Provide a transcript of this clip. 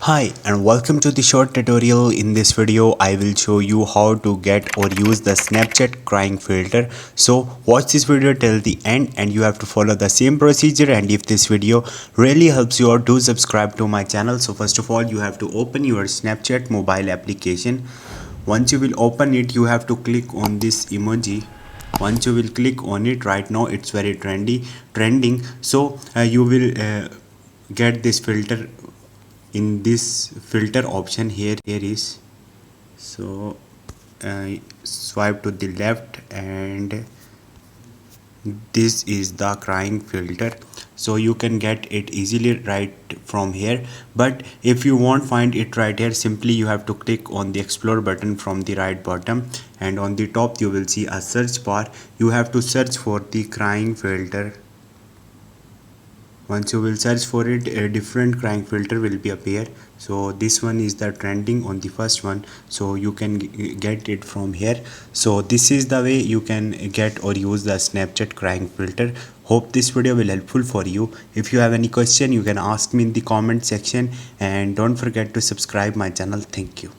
Hi and welcome to the short tutorial. In this video I will show you how to get or use the Snapchat crying filter. So watch this video till the end and you have to follow the same procedure, and if this video really helps you out, do subscribe to my channel. So first of all you have to open your Snapchat mobile application. Once you will open it, you have to click on this emoji. Once you will click on it, right now it's very trending, so you will get this filter in this filter option. Here is, so swipe to the left and this is the crying filter. So you can get it easily right from here, but if you won't find it right here, simply you have to click on the explore button from the right bottom, and on the top you will see a search bar. You have to search for the crying filter. Once you will search for it, a different crying filter will be appear. So this one is the trending on the first one, so you can get it from here. So this is the way you can get or use the Snapchat crying filter. Hope this video will helpful for you. If you have any question, you can ask me in the comment section, and don't forget to subscribe my channel. Thank you.